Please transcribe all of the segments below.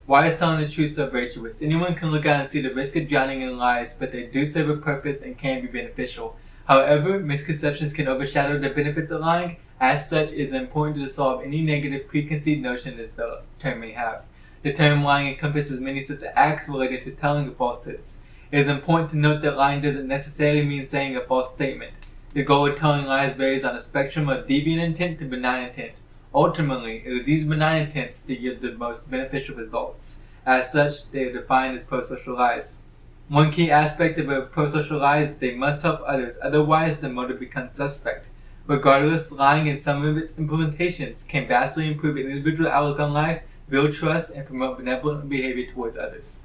Why is telling the truth so virtuous? Anyone can look out and see the risk of drowning in lies, but they do serve a purpose and can be beneficial. However, misconceptions can overshadow the benefits of lying. As such, it is important to dissolve any negative preconceived notion that the term may have. The term lying encompasses many sets of acts related to telling of falsehoods. It is important to note that lying doesn't necessarily mean saying a false statement. The goal of telling lies varies on a spectrum of deviant intent to benign intent. Ultimately, it is these benign intents that yield the most beneficial results. As such, they are defined as prosocial lies. One key aspect of a prosocial lie is that they must help others, otherwise the motive becomes suspect. Regardless, lying in some of its implementations can vastly improve an individual's outlook on life, build trust, and promote benevolent behavior towards others.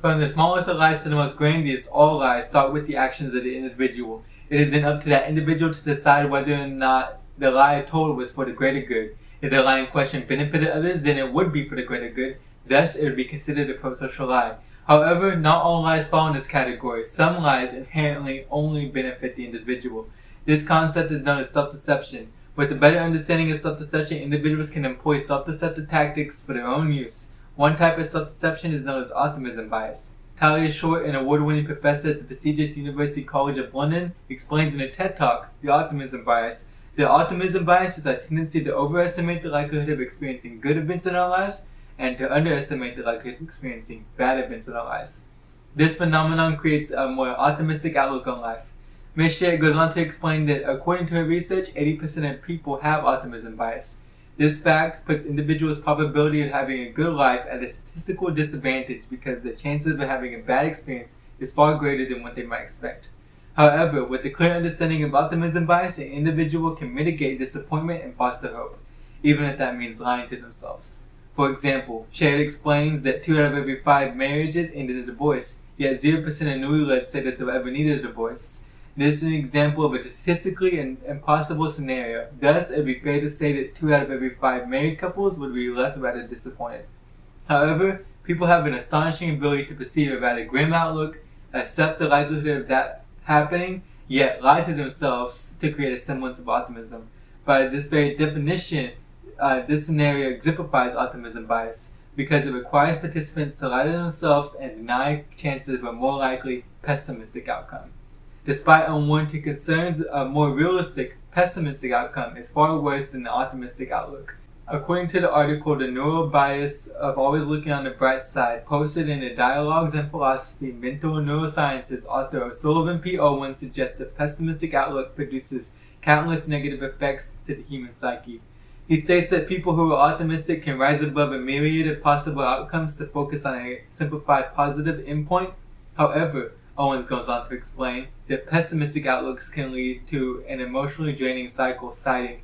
From the smallest of lies to the most grandiose, all lies start with the actions of the individual. It is then up to that individual to decide whether or not the lie told was for the greater good. If the lie in question benefited others, then it would be for the greater good. Thus, it would be considered a prosocial lie. However, not all lies fall in this category. Some lies inherently only benefit the individual. This concept is known as self-deception. With a better understanding of self-deception, individuals can employ self-deceptive tactics for their own use. One type of self-deception is known as optimism bias. Talia Short, an award-winning professor at the prestigious University College of London, explains in a TED Talk the optimism bias. The optimism bias is our tendency to overestimate the likelihood of experiencing good events in our lives and to underestimate the likelihood of experiencing bad events in our lives. This phenomenon creates a more optimistic outlook on life. Ms. Shea goes on to explain that according to her research, 80% of people have optimism bias. This fact puts individuals' probability of having a good life at a statistical disadvantage because the chances of having a bad experience is far greater than what they might expect. However, with a clear understanding of optimism bias, an individual can mitigate disappointment and foster hope, even if that means lying to themselves. For example, Shea explains that 2 out of every 5 marriages end in a divorce, yet 0% of newlyweds say that they'll ever need a divorce. This is an example of a statistically impossible scenario. Thus, it would be fair to say that 2 out of every 5 married couples would be left rather disappointed. However, people have an astonishing ability to perceive a rather grim outlook, accept the likelihood of that happening, yet lie to themselves to create a semblance of optimism. By this very definition, this scenario exemplifies optimism bias because it requires participants to lie to themselves and deny chances of a more likely pessimistic outcome. Despite unwarranted concerns, a more realistic pessimistic outcome is far worse than the optimistic outlook. According to the article, the neural bias of always looking on the bright side, posted in the Dialogues in Philosophy, Mental Neurosciences, author O'Sullivan P. Owen suggests that pessimistic outlook produces countless negative effects to the human psyche. He states that people who are optimistic can rise above a myriad of possible outcomes to focus on a simplified positive endpoint. However, Owens goes on to explain that pessimistic outlooks can lead to an emotionally draining cycle, citing,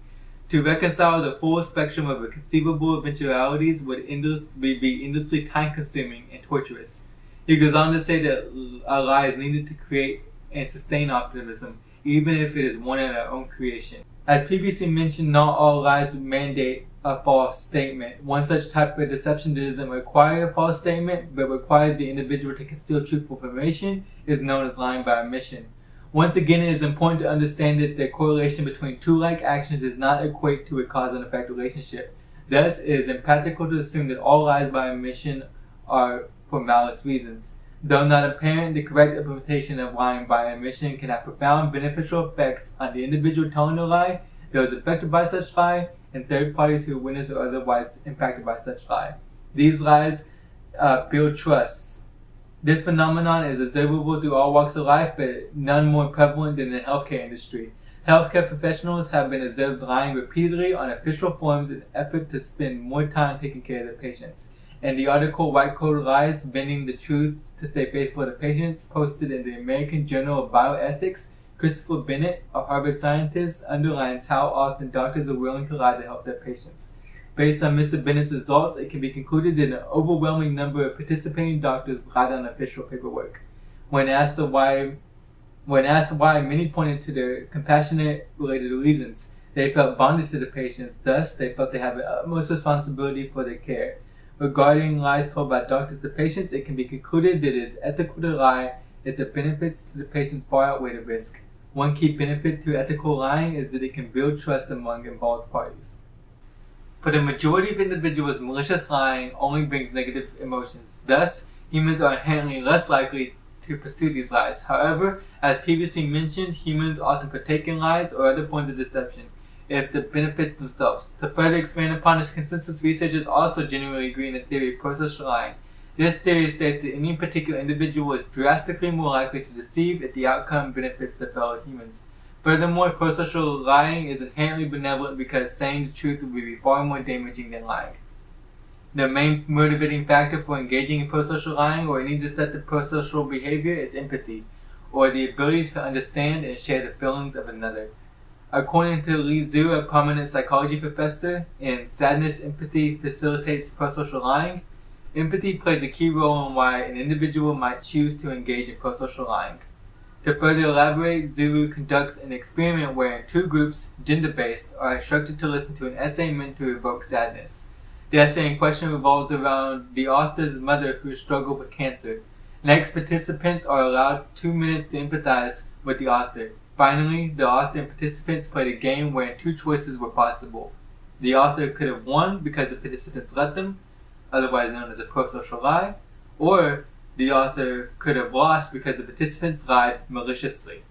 "To reconcile the full spectrum of conceivable eventualities would be endlessly time-consuming and torturous." He goes on to say that a lie is needed to create and sustain optimism, even if it is one in our own creation. As previously mentioned, not all lies mandate a false statement. One such type of deception that doesn't require a false statement, but requires the individual to conceal truthful information, is known as lying by omission. Once again, it is important to understand that the correlation between two like actions does not equate to a cause and effect relationship. Thus, it is impractical to assume that all lies by omission are for malice reasons. Though not apparent, the correct implementation of lying by omission can have profound beneficial effects on the individual telling the lie, those affected by such lie, and third parties who witness or otherwise impacted by such lie. These lies build trust. This phenomenon is observable through all walks of life, but none more prevalent than the healthcare industry. Healthcare professionals have been observed lying repeatedly on official forms in an effort to spend more time taking care of their patients. In the article White Coat Lies, Bending the Truth to Stay Faithful to Patients, posted in the American Journal of Bioethics, Christopher Bennett, a Harvard scientist, underlines how often doctors are willing to lie to help their patients. Based on Mr. Bennett's results, it can be concluded that an overwhelming number of participating doctors lied on official paperwork. When asked why, many pointed to their compassionate-related reasons. They felt bonded to the patients, thus they felt they have the utmost responsibility for their care. Regarding lies told by doctors to patients, it can be concluded that it is ethical to lie if the benefits to the patients far outweigh the risk. One key benefit to ethical lying is that it can build trust among involved parties. For the majority of individuals, malicious lying only brings negative emotions. Thus, humans are inherently less likely to pursue these lies. However, as previously mentioned, humans often partake in lies or other forms of deception if the benefits themselves. To further expand upon this consensus, researchers also generally agree in the theory of prosocial lying. This theory states that any particular individual is drastically more likely to deceive if the outcome benefits their fellow humans. Furthermore, prosocial lying is inherently benevolent because saying the truth will be far more damaging than lying. The main motivating factor for engaging in prosocial lying or any deceptive prosocial behavior is empathy, or the ability to understand and share the feelings of another. According to Li Zhu, a prominent psychology professor, in Sadness Empathy Facilitates Prosocial Lying, empathy plays a key role in why an individual might choose to engage in prosocial lying. To further elaborate, Zhu conducts an experiment wherein two groups, gender-based, are instructed to listen to an essay meant to evoke sadness. The essay in question revolves around the author's mother who struggled with cancer. Next, participants are allowed 2 minutes to empathize with the author. Finally, the author and participants played a game wherein two choices were possible. The author could have won because the participants let them, otherwise known as a prosocial lie, or the author could have lost because the participants lied maliciously.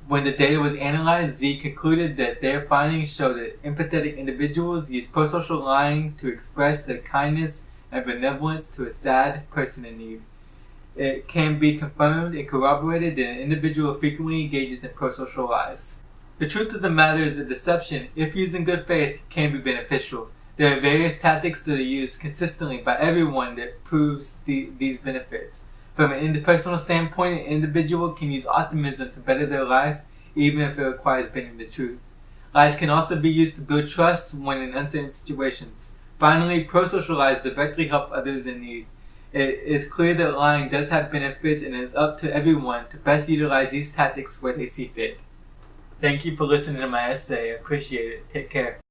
When the data was analyzed, Z concluded that their findings show that empathetic individuals use prosocial lying to express their kindness and benevolence to a sad person in need. It can be confirmed and corroborated that an individual frequently engages in prosocial lies. The truth of the matter is that deception, if used in good faith, can be beneficial. There are various tactics that are used consistently by everyone that proves these benefits. From an interpersonal standpoint, an individual can use optimism to better their life, even if it requires bending the truth. Lies can also be used to build trust when in uncertain situations. Finally, prosocial lies directly help others in need. It is clear that lying does have benefits, and it is up to everyone to best utilize these tactics where they see fit. Thank you for listening to my essay. I appreciate it. Take care.